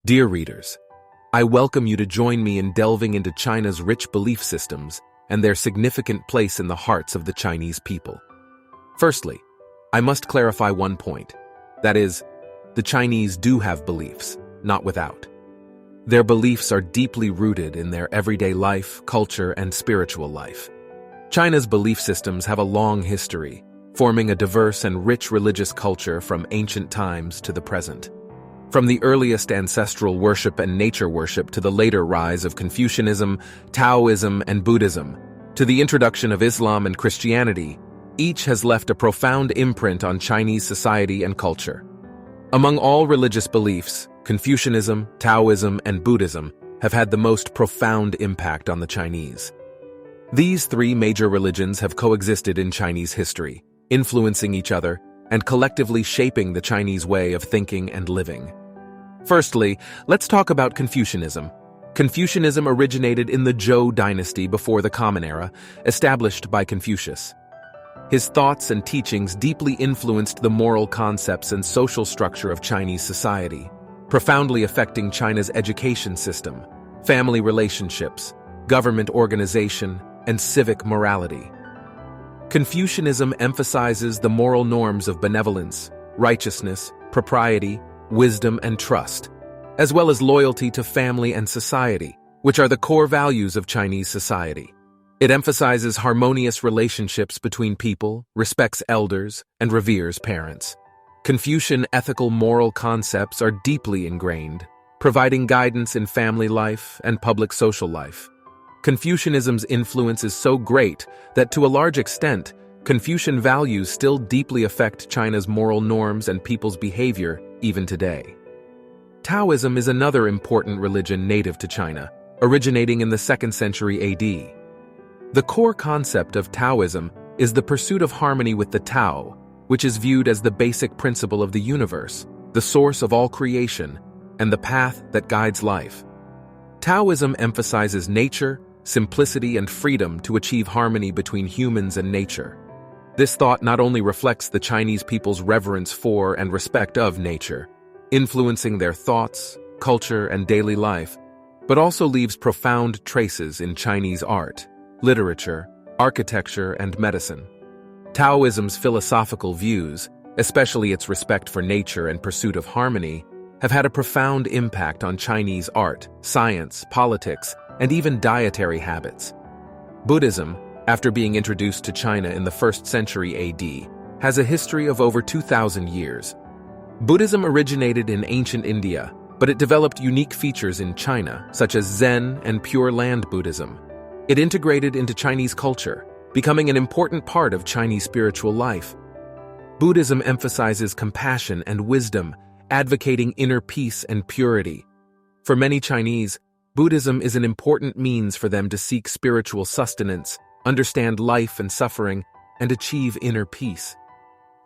Dear readers, I welcome you to join me in delving into China's rich belief systems and their significant place in the hearts of the Chinese people. Firstly, I must clarify one point. That is, the Chinese do have beliefs, not without. Their beliefs are deeply rooted in their everyday life, culture, and spiritual life. China's belief systems have a long history, forming a diverse and rich religious culture from ancient times to the present. From the earliest ancestral worship and nature worship to the later rise of Confucianism, Taoism, and Buddhism, to the introduction of Islam and Christianity, each has left a profound imprint on Chinese society and culture. Among all religious beliefs, Confucianism, Taoism, and Buddhism have had the most profound impact on the Chinese. These three major religions have coexisted in Chinese history, influencing each other and collectively shaping the Chinese way of thinking and living. Firstly, let's talk about Confucianism. Confucianism originated in the Zhou dynasty before the Common Era, established by Confucius. His thoughts and teachings deeply influenced the moral concepts and social structure of Chinese society, profoundly affecting China's education system, family relationships, government organization, and civic morality. Confucianism emphasizes the moral norms of benevolence, righteousness, propriety, wisdom, and trust, as well as loyalty to family and society, which are the core values of Chinese society. It emphasizes harmonious relationships between people, respects elders, and reveres parents. Confucian ethical moral concepts are deeply ingrained, providing guidance in family life and public social life. Confucianism's influence is so great that, to a large extent, Confucian values still deeply affect China's moral norms and people's behavior even today. Taoism is another important religion native to China, originating in the 2nd century AD. The core concept of Taoism is the pursuit of harmony with the Tao, which is viewed as the basic principle of the universe, the source of all creation, and the path that guides life. Taoism emphasizes nature, simplicity, and freedom to achieve harmony between humans and nature. This thought not only reflects the Chinese people's reverence for and respect of nature, influencing their thoughts, culture, and daily life, but also leaves profound traces in Chinese art, literature, architecture, and medicine. Taoism's philosophical views, especially its respect for nature and pursuit of harmony, have had a profound impact on Chinese art, science, politics, and even dietary habits. Buddhism, after being introduced to China in the 1st century AD, has a history of over 2,000 years. Buddhism originated in ancient India, but it developed unique features in China, such as Zen and Pure Land Buddhism. It integrated into Chinese culture, becoming an important part of Chinese spiritual life. Buddhism emphasizes compassion and wisdom, advocating inner peace and purity. For many Chinese, Buddhism is an important means for them to seek spiritual sustenance, understand life and suffering, and achieve inner peace.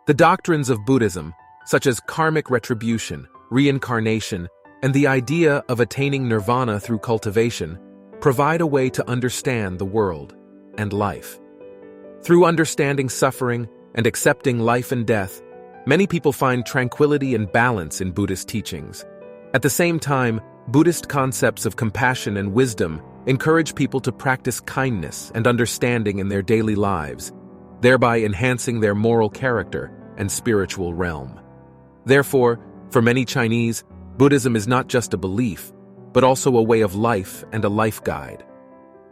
The doctrines of Buddhism, such as karmic retribution, reincarnation, and the idea of attaining nirvana through cultivation, provide a way to understand the world and life. Through understanding suffering and accepting life and death, many people find tranquility and balance in Buddhist teachings. At the same time, Buddhist concepts of compassion and wisdom encourage people to practice kindness and understanding in their daily lives, thereby enhancing their moral character and spiritual realm. Therefore, for many Chinese, Buddhism is not just a belief, but also a way of life and a life guide.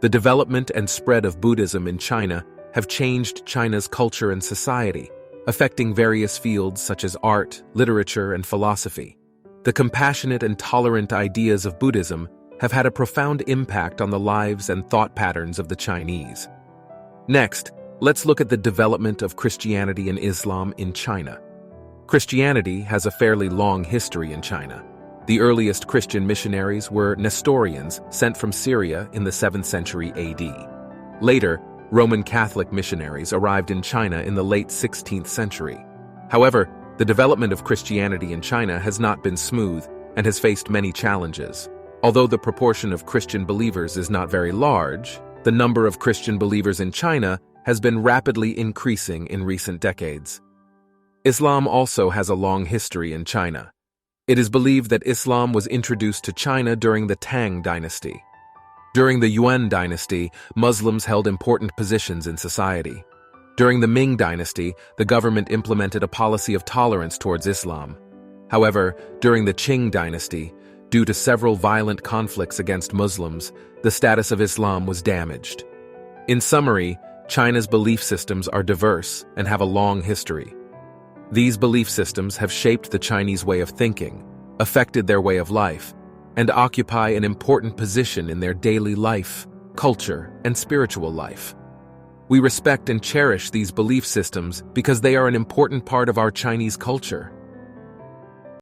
The development and spread of Buddhism in China have changed China's culture and society, affecting various fields such as art, literature, and philosophy. The compassionate and tolerant ideas of Buddhism have had a profound impact on the lives and thought patterns of the Chinese. Next, let's look at the development of Christianity and Islam in China. Christianity has a fairly long history in China. The earliest Christian missionaries were Nestorians sent from Syria in the 7th century AD. Later, Roman Catholic missionaries arrived in China in the late 16th century. However, the development of Christianity in China has not been smooth and has faced many challenges. Although the proportion of Christian believers is not very large, the number of Christian believers in China has been rapidly increasing in recent decades. Islam also has a long history in China. It is believed that Islam was introduced to China during the Tang dynasty. During the Yuan dynasty, Muslims held important positions in society. During the Ming dynasty, the government implemented a policy of tolerance towards Islam. However, during the Qing dynasty, due to several violent conflicts against Muslims, the status of Islam was damaged. In summary, China's belief systems are diverse and have a long history. These belief systems have shaped the Chinese way of thinking, affected their way of life, and occupy an important position in their daily life, culture, and spiritual life. We respect and cherish these belief systems because they are an important part of our Chinese culture.